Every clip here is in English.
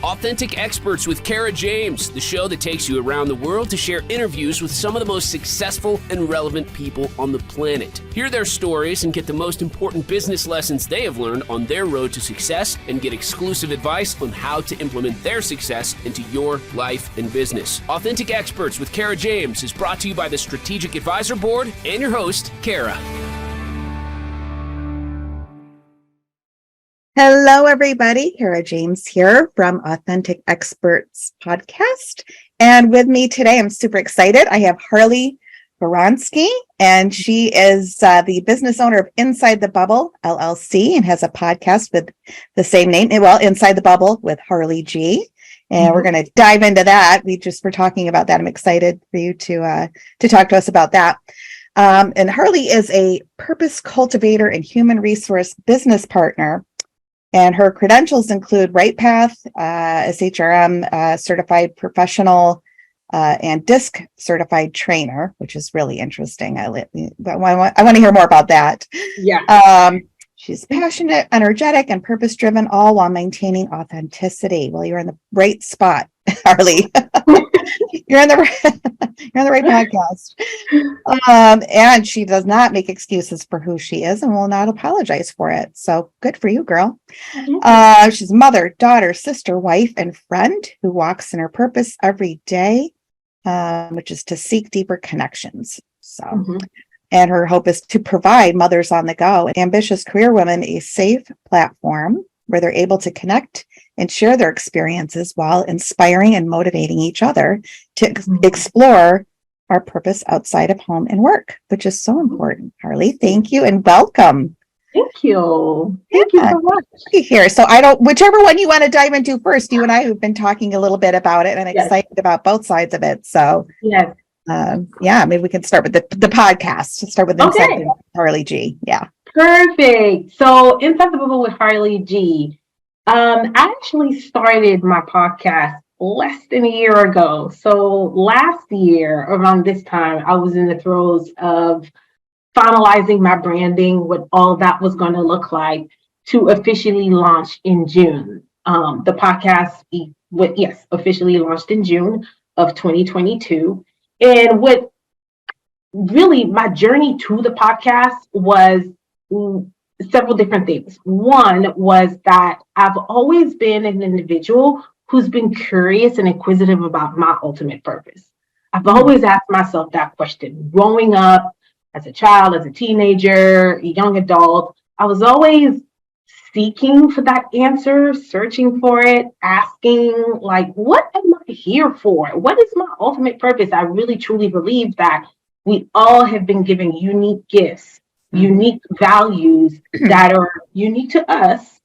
Authentic Experts with Kara James, the show that takes you around the world to share interviews with some of the most successful and relevant people on the planet. Hear their stories and get the most important business lessons they have learned on their road to success, and get exclusive advice on how to implement their success into your life and business. Authentic Experts with Kara James is brought to you by the Strategic Advisor Board and your host, Kara. Hello, everybody. Kara James here from Authentic Experts Podcast. And with me today, I'm super excited. I have Harli Gawronski, and she is the business owner of Inside the Bubble, LLC, and has a podcast with the same name, well, Inside the Bubble with Harli G. And we're going to dive into that. We just were talking about that. I'm excited for you to talk to us about that. And Harli is a purpose cultivator and human resource business partner. And her credentials include RightPath, SHRM certified professional, and DISC certified trainer, which is really interesting. I want to hear more about that. Yeah. She's passionate, energetic, and purpose-driven, all while maintaining authenticity. Well, you're in the right spot, Harli. You're in the right podcast. And she does not make excuses for who she is and will not apologize for it. So good for you, girl. She's mother, daughter, sister, wife, and friend who walks in her purpose every day, which is to seek deeper connections. So, and her hope is to provide mothers on the go, ambitious career women, a safe platform where they're able to connect and share their experiences while inspiring and motivating each other to explore our purpose outside of home and work, which is so important. Harli, thank you and welcome. Thank you. Thank you so much. Here. So whichever one you want to dive into first, you and I have been talking a little bit about it and I'm excited about both sides of it. So yes. Maybe we can start with the podcast. Start with Inside Harli G. Yeah. Perfect. So Inside the Bubble with Harli G. I actually started my podcast less than a year ago. So last year, around this time, I was in the throes of finalizing my branding, what all that was going to look like to officially launch in June. The podcast, officially launched in June of 2022. And what really my journey to the podcast was several different things. One was that I've always been an individual who's been curious and inquisitive about my ultimate purpose. I've always asked myself that question. Growing up as a child, as a teenager, a young adult, I was always seeking for that answer, searching for it, asking, like, what am I here for? What is my ultimate purpose? I really, truly believe that we all have been given unique gifts, unique values that are unique to us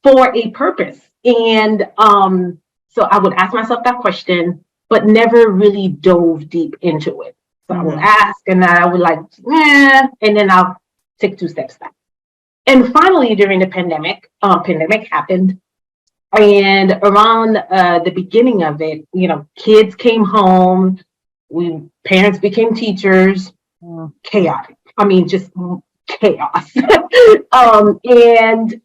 for a purpose. And so I would ask myself that question, but never really dove deep into it. So I would ask, and I would and then I'll take 2 steps back. And finally, during the pandemic happened. And around the beginning of it, kids came home, parents became teachers, chaotic. I mean, just chaos. And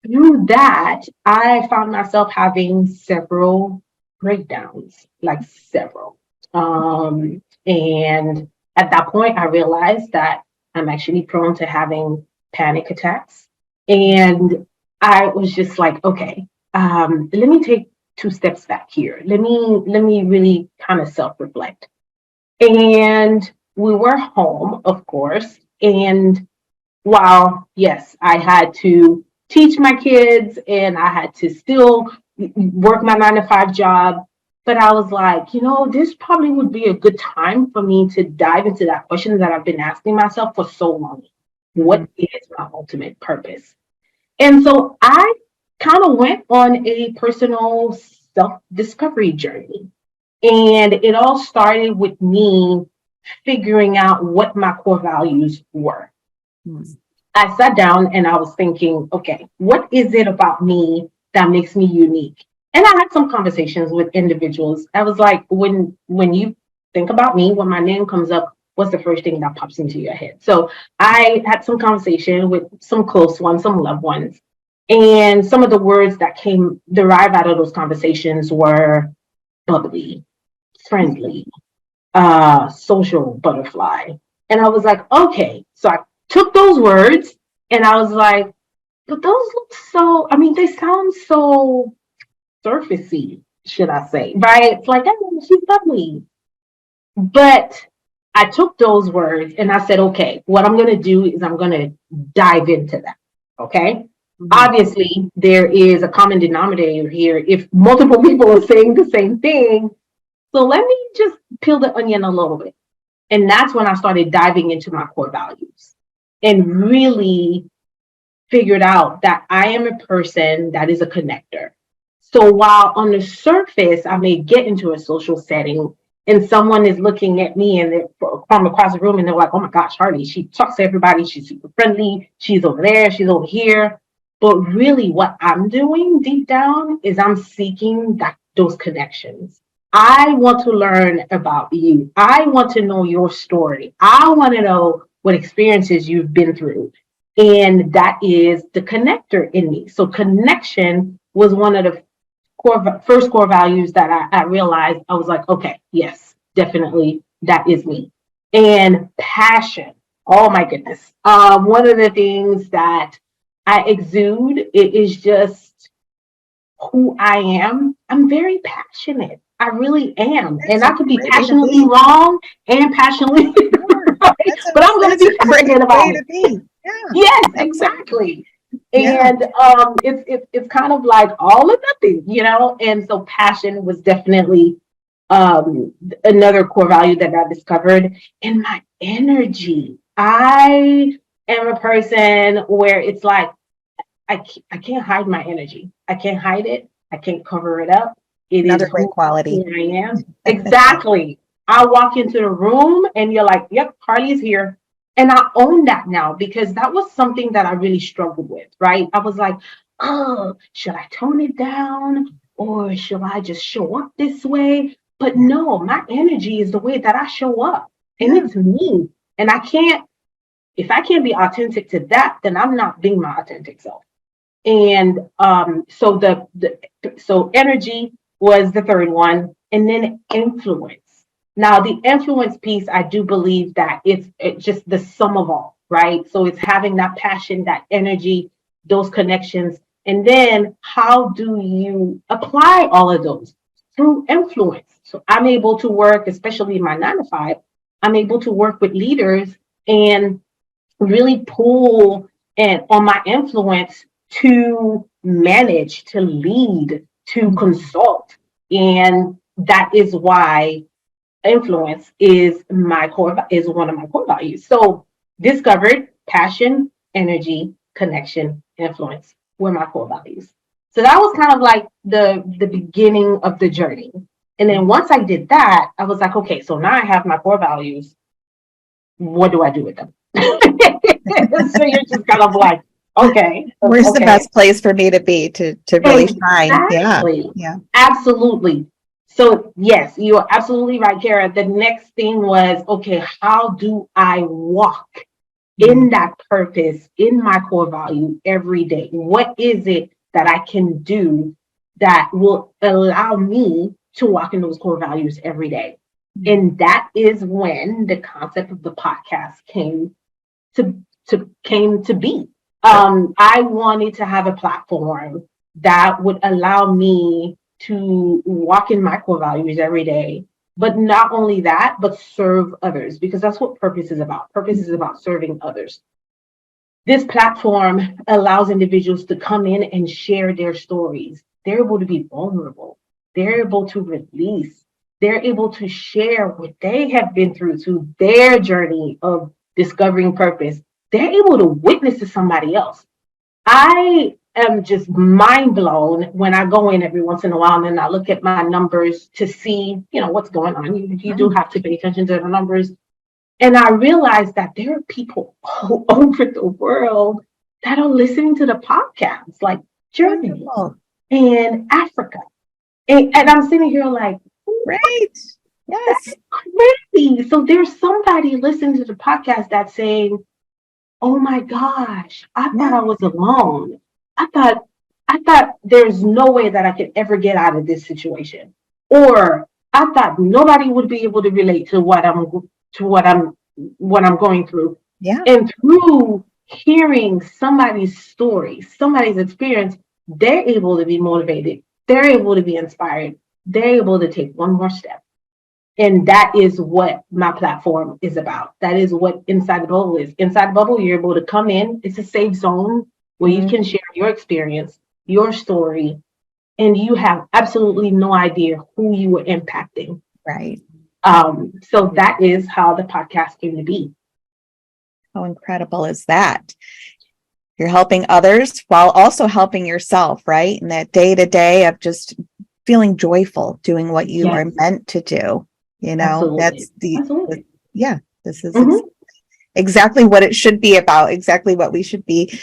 through that, I found myself having several breakdowns, several. And at that point, I realized that I'm actually prone to having panic attacks. And I was just like, okay, let me take 2 steps back here. Let me really kind of self-reflect. And we were home, of course. And while, yes, I had to teach my kids and I had to still work my 9-to-5 job, but I was like, this probably would be a good time for me to dive into that question that I've been asking myself for so long. What is my ultimate purpose? And so I kind of went on a personal self-discovery journey. And it all started with me figuring out what my core values were. I sat down and I was thinking, okay, what is it about me that makes me unique? And I had some conversations with individuals. I was like, when you think about me, when my name comes up, what's the first thing that pops into your head? So I had some conversation with some close ones, some loved ones. And some of the words that derived out of those conversations were bubbly, friendly, social butterfly. And I was like, okay. So I took those words and I was like, but those look so, I mean, they sound so surfacey, should I say, right? It's like, oh, she's bubbly. But I took those words and I said, okay, what I'm going to do is I'm going to dive into that. Okay. Mm-hmm. Obviously, there is a common denominator here if multiple people are saying the same thing. So let me just peel the onion a little bit. And that's when I started diving into my core values and really figured out that I am a person that is a connector. So while on the surface, I may get into a social setting and someone is looking at me and they're from across the room and they're like, oh my gosh, Harli, she talks to everybody. She's super friendly. She's over there. She's over here. But really what I'm doing deep down is I'm seeking those connections. I want to learn about you. I want to know your story. I want to know what experiences you've been through. And that is the connector in me. So connection was one of the first core values that I realized. I was like, okay, yes, definitely, that is me. And passion. Oh my goodness. One of the things that I exude, it is just who I am. I'm very passionate. I really am. And I could be passionately wrong and passionately right, but I'm going to be passionate about it. Yeah. Yes, exactly. Yeah. And it's kind of like all or nothing, you know? And so passion was definitely another core value that I discovered. And my energy. I am a person where it's like, I can't hide my energy. I can't hide it. I can't cover it up. It Another is great quality. Who I am. Exactly. I walk into the room and you're like, yep, Harli's here. And I own that now because that was something that I really struggled with, right? I was like, oh, should I tone it down or should I just show up this way? But no, my energy is the way that I show up and it's me. And if I can't be authentic to that, then I'm not being my authentic self. And so energy was the third one, and then influence. Now, the influence piece, I do believe that it's just the sum of all, right? So it's having that passion, that energy, those connections. And then how do you apply all of those? Through influence. So I'm able to work, especially in my 9-to-5, I'm able to work with leaders and really pull on my influence to manage, to lead, to consult. And that is why influence is one of my core values. So discovered passion, energy, connection, influence were my core values. So that was kind of like the beginning of the journey. And then once I did that, I was like, okay, so now I have my core values. What do I do with them? So you're just kind of like, okay. Where's the best place for me to be to really shine? Yeah. Absolutely. So yes, you're absolutely right, Kara. The next thing was, okay, how do I walk in that purpose, in my core value every day? What is it that I can do that will allow me to walk in those core values every day? And that is when the concept of the podcast came to be. I wanted to have a platform that would allow me to walk in my core values every day, but not only that, but serve others, because that's what purpose is about. Purpose is about serving others. This platform allows individuals to come in and share their stories. They're able to be vulnerable. They're able to release. They're able to share what they have been through to their journey of discovering purpose. They're able to witness to somebody else. I am just mind blown when I go in every once in a while and then I look at my numbers to see, what's going on. You do have to pay attention to the numbers. And I realize that there are people all over the world that are listening to the podcast, like Germany and Africa. And I'm sitting here like, great. Yes. That's crazy. So there's somebody listening to the podcast that's saying, oh my gosh, I thought I was alone. I thought there's no way that I could ever get out of this situation. Or I thought nobody would be able to relate to what I'm going through. Yeah. And through hearing somebody's story, somebody's experience, they're able to be motivated. They're able to be inspired. They're able to take one more step. And that is what my platform is about. That is what Inside the Bubble is. Inside the Bubble, you're able to come in. It's a safe zone where you can share your experience, your story, and you have absolutely no idea who you are impacting. Right. So that is how the podcast came to be. How incredible is that? You're helping others while also helping yourself, right? And that day to day of just feeling joyful doing what you are meant to do. You know, that's this is exactly what it should be about, exactly what we should be,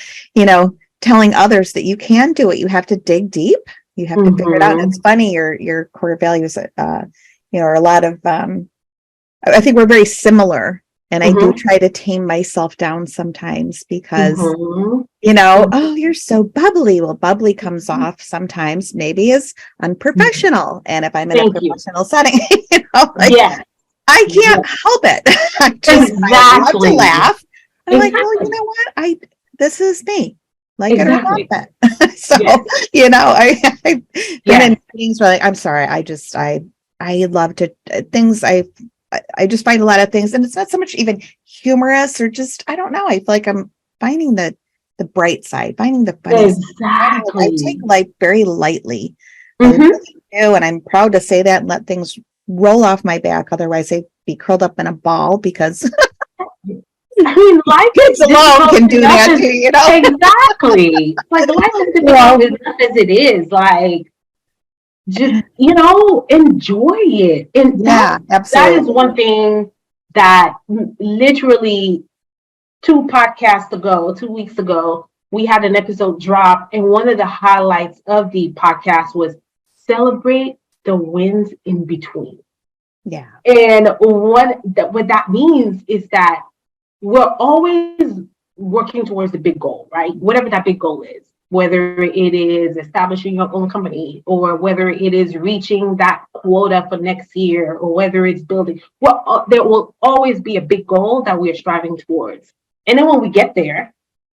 telling others that you can do it. You have to dig deep. You have to figure it out. And it's funny, your core values, are a lot of, I think we're very similar. And I do try to tame myself down sometimes because, oh, you're so bubbly. Well, bubbly comes off sometimes maybe as unprofessional. And if I'm in a professional setting, I can't help it. I love to laugh. I'm like, well, you know what? This is me. Like it or not that. So, I've been in meetings where I'm sorry. I love to things I just find a lot of things, and it's not so much even humorous or just, I don't know. I feel like I'm finding the bright side, finding the funny side. I take life very lightly. I really do, and I'm proud to say that and let things roll off my back. Otherwise, I'd be curled up in a ball because life kids alone can do that too, Exactly. Like life is difficult enough as it is. Like, just enjoy it. And absolutely. That is one thing that literally 2 weeks ago, we had an episode drop, and one of the highlights of the podcast was celebrate the wins in between. Yeah. And what that means is that we're always working towards the big goal, right? Whatever that big goal is. Whether it is establishing your own company, or whether it is reaching that quota for next year, or whether it's building, there will always be a big goal that we are striving towards. And then when we get there,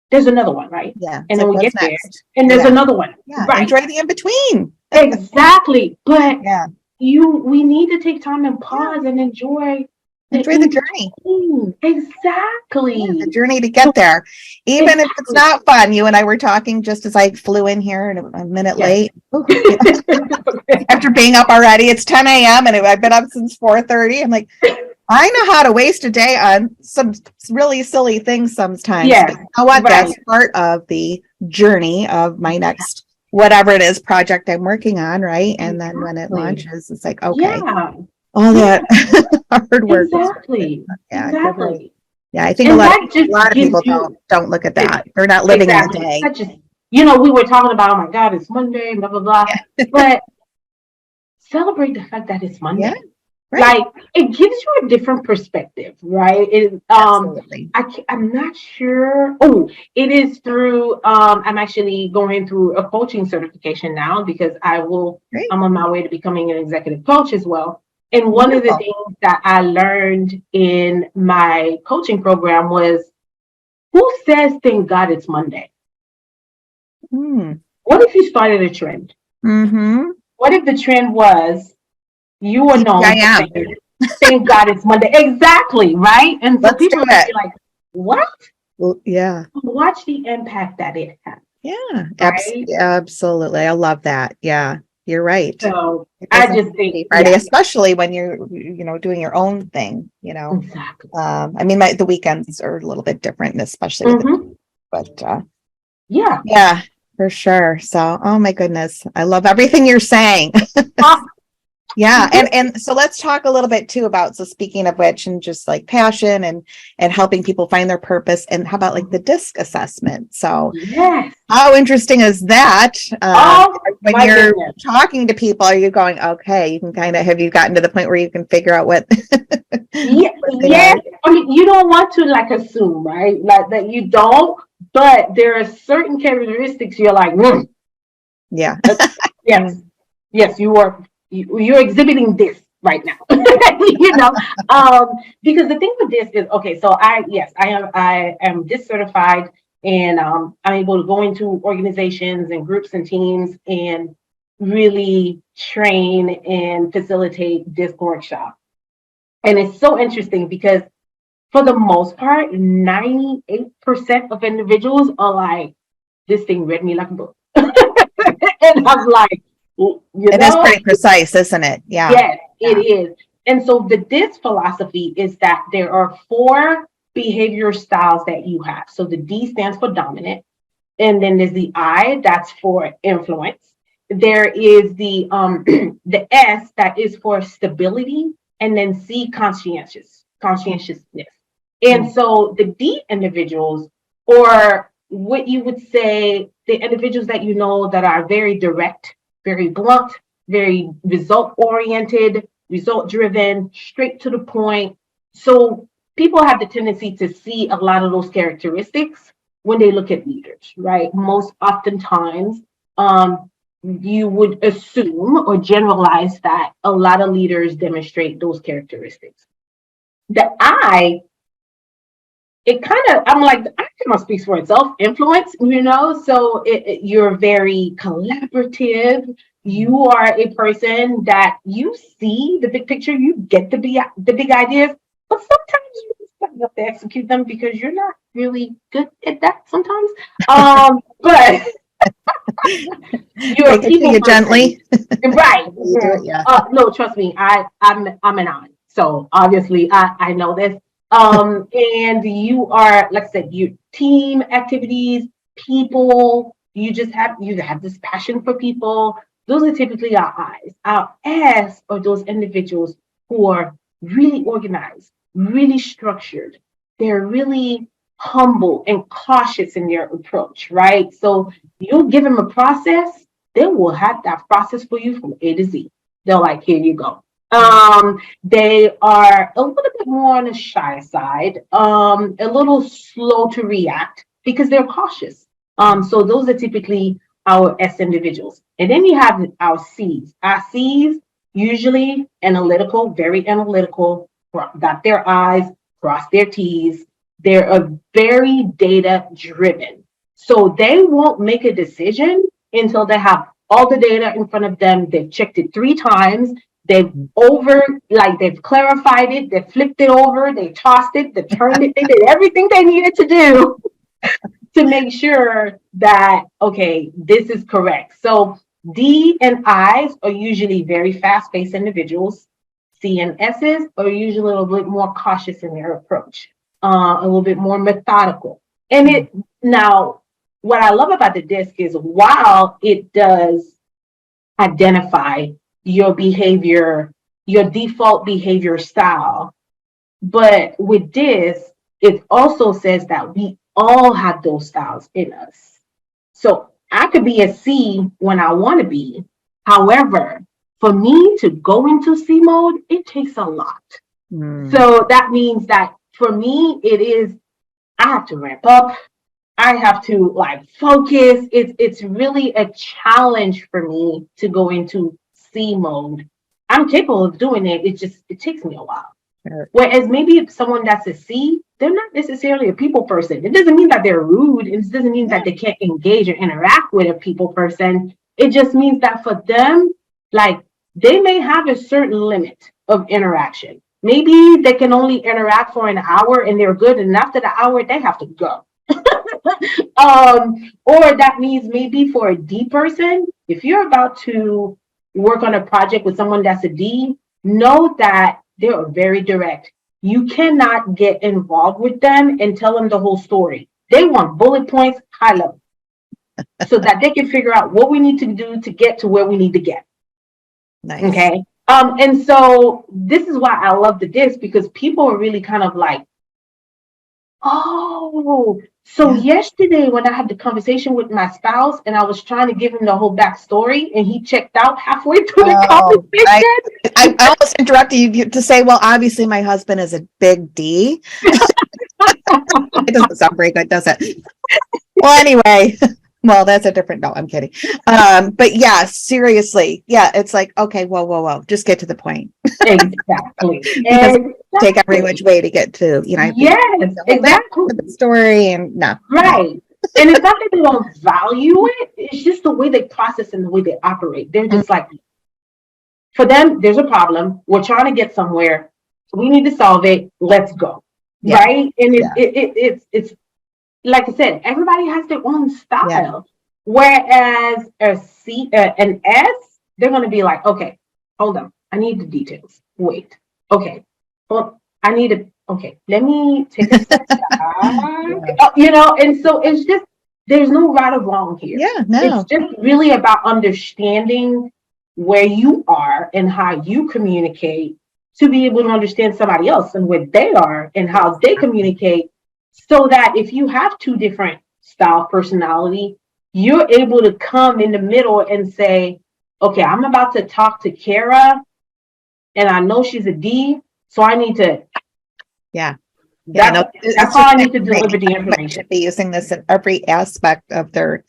there's another one, right? Yeah. And then we get there, next? and there's another one. Yeah. Right. Enjoy the in-between. Exactly. But we need to take time and pause and enjoy the journey. Exactly. The journey to get there. Even if it's not fun. You and I were talking just as I flew in here and a minute late. After being up already, it's 10 a.m. and I've been up since 4:30. I'm like, I know how to waste a day on some really silly things sometimes. Yeah. But you know what? That's part of the journey of my next whatever it is project I'm working on, right? And then when it launches, it's like, okay. All that hard work. Exactly. Exactly. Yeah, I think a lot of people don't look at that. They're not living in the day. We were talking about, oh my God, it's Monday, blah, blah, blah. Yeah. But celebrate the fact that it's Monday. Yeah, right. Like, it gives you a different perspective, right? Absolutely. I'm not sure. Oh, it is through, I'm actually going through a coaching certification now because I'm on my way to becoming an executive coach as well. And one of the things that I learned in my coaching program was, who says, thank God it's Monday? What if you started a trend? What if the trend was, you are known to thank God it's Monday? Exactly, right? And so people might be like, what? Well, yeah. Watch the impact that it has. Yeah, right? Absolutely. I love that. Yeah. You're right. So I just think Friday, especially when you're, doing your own thing, Exactly. I mean, the weekends are a little bit different, especially with yeah, for sure. So, oh my goodness, I love everything you're saying. Yeah. And so let's talk a little bit too about, so speaking of which, and just like passion and helping people find their purpose, and how about like the DISC assessment? So how interesting is that? When you're talking to people, are you going, okay, you can have you gotten to the point where you can figure out what? I mean, you don't want to assume, right? Like that you don't, but there are certain characteristics you're like, Yeah. yes, yes, you're exhibiting this right now. Because the thing with this is, okay, so I am DIS certified, and I'm able to go into organizations and groups and teams and really train and facilitate DIS workshops. And it's so interesting because for the most part, 98% of individuals are like, this thing read me like a book. And I'm like, it is pretty precise, isn't it? Yeah. Yes, it is. And so the DIS philosophy is that there are 4 behavior styles that you have. So the D stands for dominant, and then there's the I, that's for influence. There is the the S, that is for stability, and then C, conscientiousness. And so the D individuals, or what you would say, the individuals that you know that are very direct, very blunt, very result oriented, result driven, straight to the point. So people have the tendency to see a lot of those characteristics when they look at leaders, right? Most oftentimes, you would assume or generalize that a lot of leaders demonstrate those characteristics. The I, I'm like, the I kind of speaks for itself, influence, so you're very collaborative. You are a person that you see the big picture, you get the big ideas, but sometimes you just have to execute them because you're not really good at that sometimes. But you're a people person. Gently. Right. Yeah. No, trust me, I'm an I. So obviously I know this. And you are, like I said, you team activities, people, you have this passion for people. Those are typically our I's. Our S are those individuals who are really organized, really structured. They're really humble and cautious in their approach, right? So you'll give them a process, they will have that process for you from A to Z. They're like, here you go. They are a little bit more on the shy side, a little slow to react because they're cautious. So those are typically our S individuals. And then you have our C's. Our C's, usually analytical, very analytical, dot their I's, cross their T's. They're very data driven. So they won't make a decision until they have all the data in front of them. They've checked it 3 times. They've clarified it, they flipped it over, they tossed it, they turned it, they did everything they needed to do to make sure that, okay, this is correct. So D and I's are usually very fast-paced individuals. C and S's are usually a little bit more cautious in their approach, a little bit more methodical. And now, what I love about the DISC is while it does identify your behavior, your default behavior style. But with this, it also says that we all have those styles in us. So I could be a C when I want to be. However, for me to go into C mode, it takes a lot. So that means that for me, I have to ramp up. I have to focus. It's really a challenge for me to go into C mode. I'm capable of doing it. It takes me a while. Sure. Whereas maybe if someone that's a C, they're not necessarily a people person. It doesn't mean that they're rude. It doesn't mean that they can't engage or interact with a people person. It just means that for them, they may have a certain limit of interaction. Maybe they can only interact for an hour and they're good. And after the hour, they have to go. Or that means maybe for a D person, if you're about to work on a project with someone that's a D, know that they are very direct. You cannot get involved with them and tell them the whole story. They want bullet points, high level, so that they can figure out what we need to do to get to where we need to get. Nice. Okay. And so this is why I love the DISC, because people are really kind of like, oh, so yesterday when I had the conversation with my spouse and I was trying to give him the whole backstory and he checked out halfway through the conversation. I almost interrupted you to say, well, obviously my husband is a big D. It doesn't sound very good, does it? Well, anyway, well, that's a different, no, I'm kidding. But yeah, seriously. Yeah, it's like, okay, whoa. Just get to the point. Exactly. Because take every which way to get to, Yes, exactly. the story and no. Right. And it's not that they don't value it, it's just the way they process and the way they operate. They're just like, for them, there's a problem. We're trying to get somewhere. We need to solve it. Let's go. Yeah. Right. And it's like I said, everybody has their own style. Yeah. Whereas an S, they're going to be like, okay, hold on. I need the details. Wait. Okay. Well, I need to, okay, let me take a step back. And so it's just, there's no right or wrong here. Yeah, no. It's just really about understanding where you are and how you communicate to be able to understand somebody else and where they are and how they communicate, so that if you have two different style personality, you're able to come in the middle and say, okay, I'm about to talk to Kara and I know she's a D, so I need to. Yeah. That's how I need to deliver the information. Should be using this in every aspect of their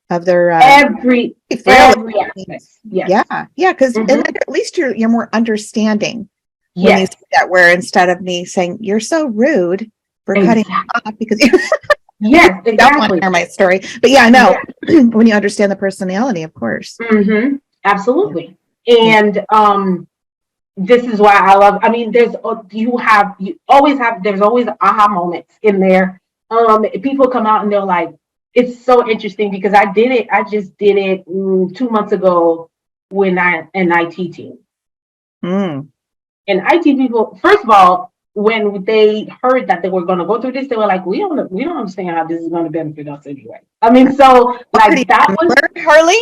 every aspect. Yes. Yeah, because at least you're more understanding. When Yes. you say that, where instead of me saying you're so rude for cutting off because you yes, don't want exactly. to hear my story. But yeah, no, when you understand the personality, of course. Absolutely. And this is why I love, I mean, there's always aha moments in there. People come out and they're like, it's so interesting because I just did it 2 months ago when an IT team. And IT people, first of all, when they heard that they were going to go through this, they were like, we don't understand how this is going to benefit us anyway. I mean, so like that was Harley.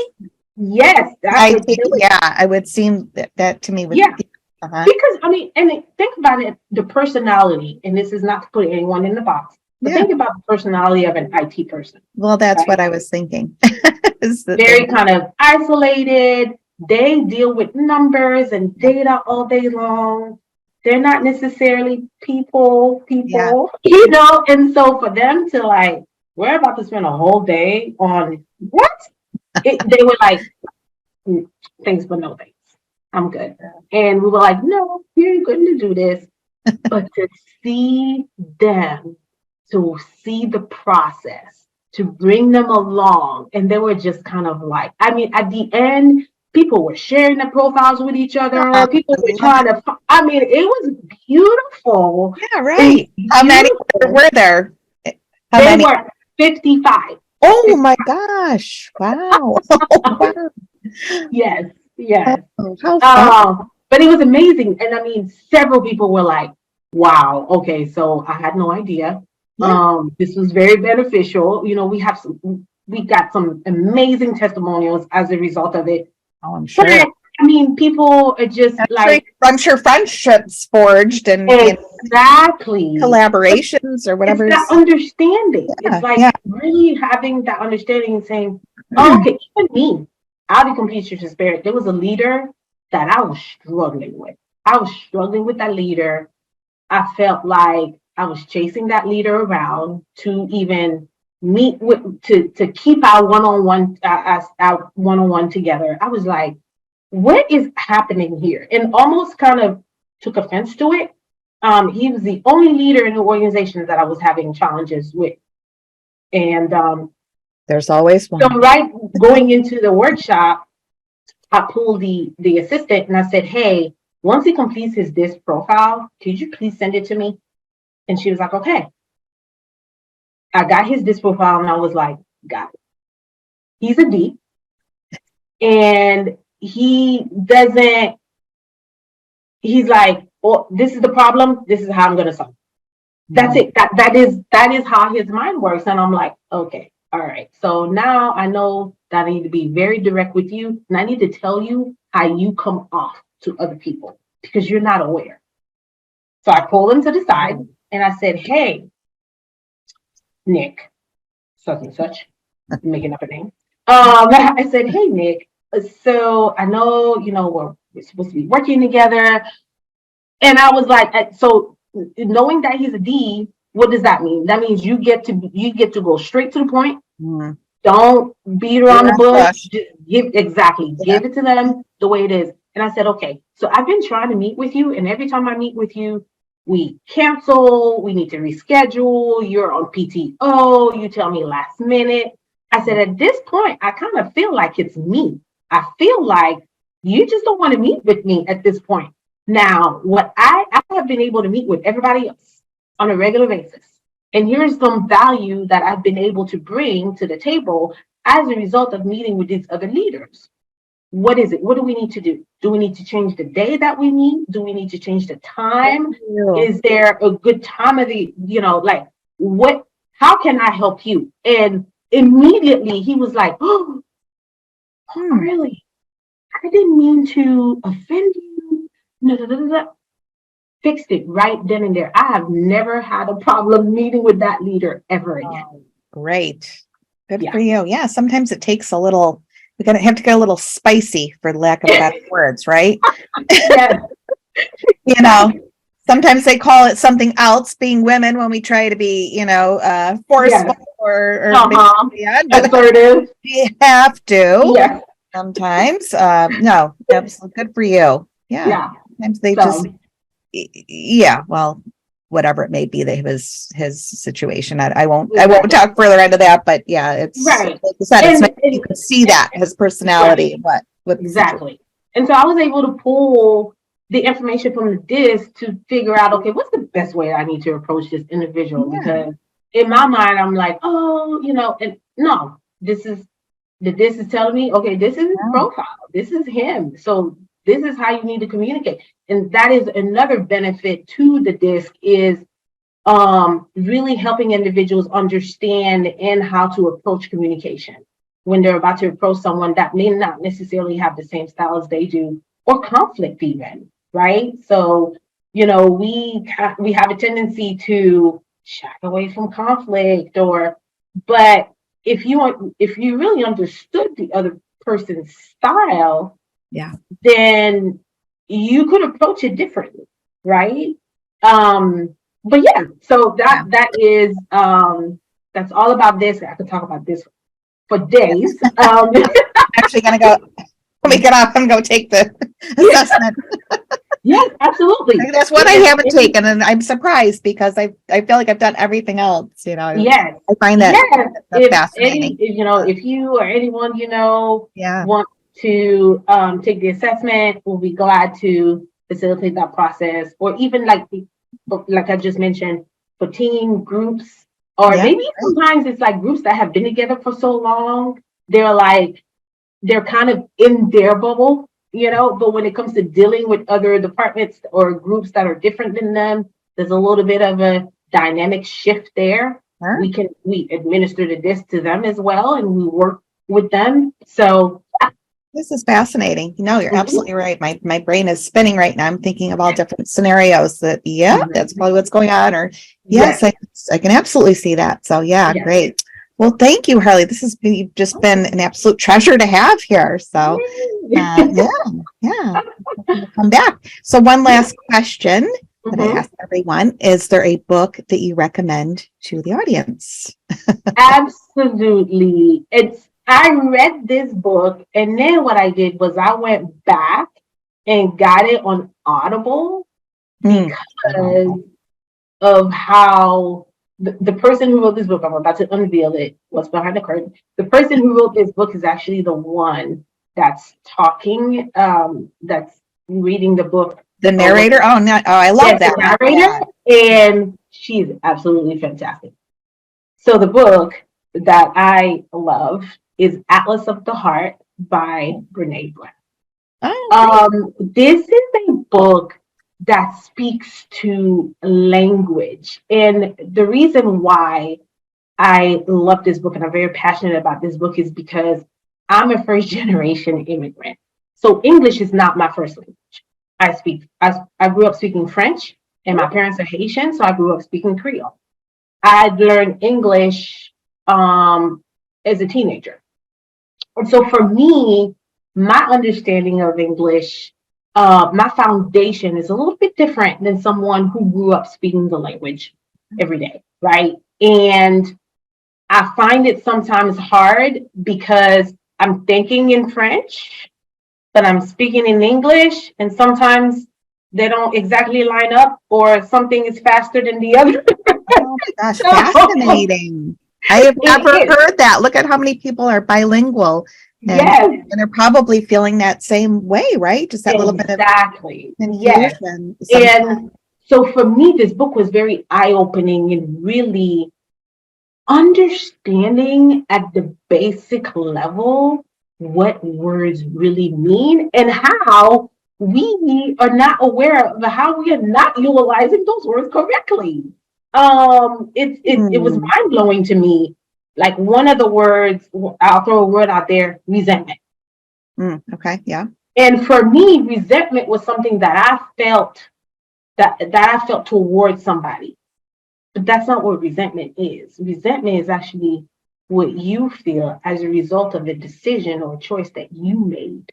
Yes, I would seem that to me. Because I mean, and think about it, the personality, and this is not to put anyone in the box, but think about the personality of an IT person. Well, that's what I was thinking. Very kind of isolated. They deal with numbers and data all day long. They're not necessarily people, and so for them to like, we're about to spend a whole day on what? They were like, thanks, but no thanks. I'm good. And we were like, no, you're going to do this. But to see them, to see the process, to bring them along. And they were just kind of like, I mean, at the end, people were sharing their profiles with each other. People were trying to, I mean, it was beautiful. Yeah, right. How many were there? They were 55. Oh my gosh. Wow. Wow. Yes. Yes. But it was amazing. And I mean, several people were like, wow, okay, so I had no idea. This was very beneficial. You know, we got some amazing testimonials as a result of it. Oh, I'm sure. But, I mean, people are just I'm sure friendships forged and exactly collaborations or whatever. It's that understanding. It's like really having that understanding and saying, okay, even me, I'll be completely transparent. There was a leader that I was struggling with. I was struggling with that leader. I felt like I was chasing that leader around to even meet with, to keep our one-on-one together. I was like, what is happening here? And almost kind of took offense to it. He was the only leader in the organization that I was having challenges with. And there's always one. So right going into the workshop, I pulled the assistant and I said, hey, once he completes his DISC profile, could you please send it to me? And she was like, okay. I got his DISC profile and I was like, got it. He's a D. And he's like, oh, this is the problem. This is how I'm going to solve it. That's it. That is how his mind works. And I'm like, okay. All right. So now I know that I need to be very direct with you. And I need to tell you how you come off to other people because you're not aware. So I pulled him to the side and I said, hey, Nick, such and such, I'm making up a name. I said, hey, Nick, so I know, we're supposed to be working together. And I was like, so knowing that he's a D, what does that mean? That means you get to go straight to the point Mm. Don't beat around the bush. Rush. Just give it to them the way it is. And I said, okay, so I've been trying to meet with you, and every time I meet with you, we cancel, we need to reschedule, you're on PTO, you tell me last minute. I said, at this point, I kind of feel like it's me. I feel like you just don't want to meet with me at this point. Now, what I have been able to meet with everybody else on a regular basis. And here's some value that I've been able to bring to the table as a result of meeting with these other leaders. What is it? What do we need to do? Do we need to change the day that we meet? Do we need to change the time? Is there a good time of the, like, what, how can I help you? And immediately he was like, oh, really? I didn't mean to offend you. No, no, no, no. Fixed it right then and there. I have never had a problem meeting with that leader ever again. Oh, great. Good for you. Yeah, sometimes it takes a little, we gotta have to get a little spicy, for lack of better words, right? Yes. Sometimes they call it something else, being women, when we try to be, forceful or assertive. We have to. Yes. Sometimes. No, absolutely good for you. Yeah. Sometimes they just, well, whatever it may be, that was his situation. I won't talk further into that, but yeah, it's right. Like you said, you can see that his personality, what exactly. And so I was able to pull the information from the disc to figure out, okay, what's the best way I need to approach this individual? Because in my mind, I'm like, and no, the disc is telling me, okay, this is his profile, this is him. So this is how you need to communicate. And that is another benefit to the disc, is really helping individuals understand and how to approach communication when they're about to approach someone that may not necessarily have the same style as they do, or conflict even, right? So, we have a tendency to shy away from conflict, but if you really understood the other person's style, then you could approach it differently, right? But yeah, so that is that's all about this. I could talk about this for days. I'm actually gonna go when we get off and go take the assessment. Yes, absolutely. That's what I haven't taken, and I'm surprised because I feel like I've done everything else. Yes, I find that fascinating. If you or anyone want to take the assessment, we'll be glad to facilitate that process. Or even like I just mentioned, for team groups, or maybe sometimes it's like groups that have been together for so long, they're kind of in their bubble, but when it comes to dealing with other departments or groups that are different than them, there's a little bit of a dynamic shift there. We administer the disc to them as well, and we work with them. So this is fascinating. You're absolutely right. My brain is spinning right now. I'm thinking of all different scenarios that's probably what's going on. Or I can absolutely see that. So great. Well, thank you, Harli. You've just been an absolute treasure to have here. So come back. So one last question that I ask everyone: is there a book that you recommend to the audience? Absolutely. I read this book, and then what I did was I went back and got it on Audible because of how the person who wrote this book, I'm about to unveil it, what's behind the curtain. The person who wrote this book is actually the one that's talking, that's reading the book. The narrator? I love that. The narrator, and she's absolutely fantastic. So the book that I love is Atlas of the Heart by Brene Brown. This is a book that speaks to language. And the reason why I love this book and I'm very passionate about this book is because I'm a first generation immigrant. So English is not my first language. I grew up speaking French, and my parents are Haitian, so I grew up speaking Creole. I learned English as a teenager. And so for me, my understanding of English, my foundation is a little bit different than someone who grew up speaking the language every day, right? And I find it sometimes hard because I'm thinking in French, but I'm speaking in English, and sometimes they don't exactly line up, or something is faster than the other. Oh my gosh, fascinating. I have never heard that. Look at how many people are bilingual. Yes. And they're probably feeling that same way, right? Just that little bit of Yes. confusion. And so for me, this book was very eye-opening and really understanding at the basic level what words really mean and how we are not aware of how we are not utilizing those words correctly. It was mind-blowing to me. Like, one of the words, I'll throw a word out there, resentment. Okay, yeah. And for me, resentment was something that I felt that I felt towards somebody. But that's not what resentment is. Resentment is actually what you feel as a result of a decision or choice that you made.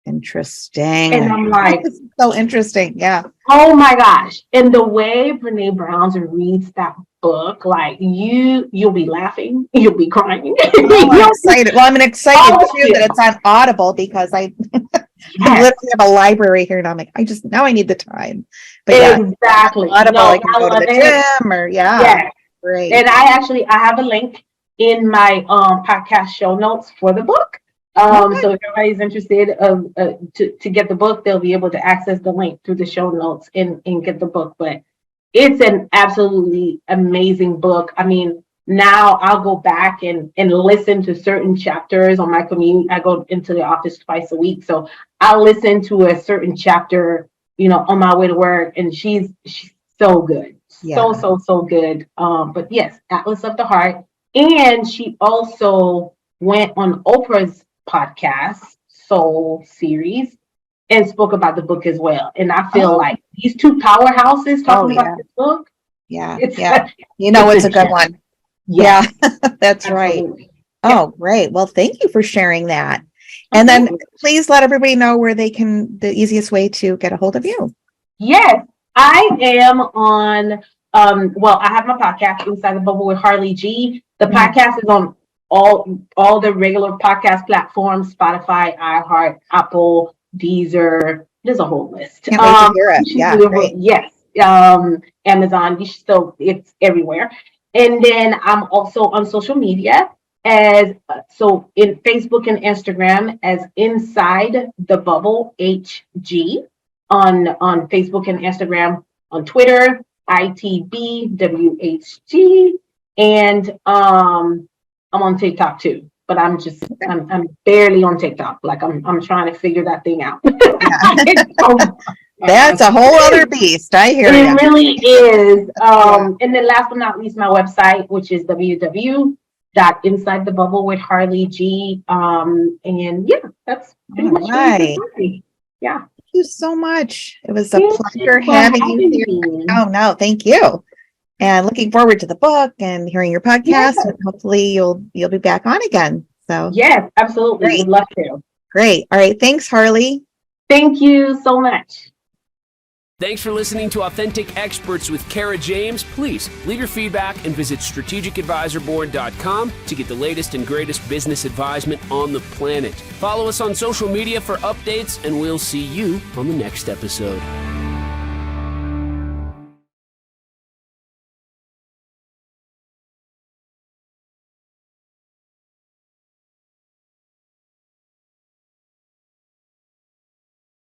Interesting. And I'm like, so interesting. Yeah. Oh my gosh. And the way Brene Brown reads that book, like, you'll be laughing, you'll be crying. Oh, I'm excited. Well, I'm excited too that it's on Audible, because I literally have a library here, and I'm like, now I need the time. But yeah, exactly. Audible, I can go to the gym, or great. And I have a link in my podcast show notes for the book. So if everybody's interested to get the book, they'll be able to access the link through the show notes and get the book. But it's an absolutely amazing book. I mean, now I'll go back and listen to certain chapters on my commute. I go into the office twice a week, so I'll listen to a certain chapter, on my way to work. And she's so good, so good. But yes, Atlas of the Heart, and she also went on Oprah's podcast Soul series and spoke about the book as well. And I feel like these two powerhouses talking about this book. It's a good one. Yeah, that's absolutely. Right. Oh, great. Well, thank you for sharing that. And then please let everybody know where the easiest way to get a hold of you. Yes, I am on, I have my podcast, Inside the Bubble with Harli G. The podcast is on all the regular podcast platforms: Spotify, iHeart, Apple, Deezer. There's a whole list. Can't wait to hear it. Yeah, great. Yes. Amazon. It's everywhere. And then I'm also on social media in Facebook and Instagram as Inside the Bubble HG on Facebook and Instagram. On Twitter, ITBWHG, and I'm on TikTok too, but I'm barely on TikTok. Like, I'm trying to figure that thing out. That's a whole other beast. I hear you. It really is. And then last but not least, my website, which is www.insidethebubblewithharlig. And yeah, that's pretty much it. Yeah. Thank you so much. It was a pleasure having you here. Oh no, thank you. And looking forward to the book and hearing your podcast. Yes. And hopefully you'll be back on again. So yes, absolutely. We'd love to. Great. All right. Thanks, Harli. Thank you so much. Thanks for listening to Authentic Experts with Kara James. Please leave your feedback and visit strategicadvisorboard.com to get the latest and greatest business advisement on the planet. Follow us on social media for updates, and we'll see you on the next episode.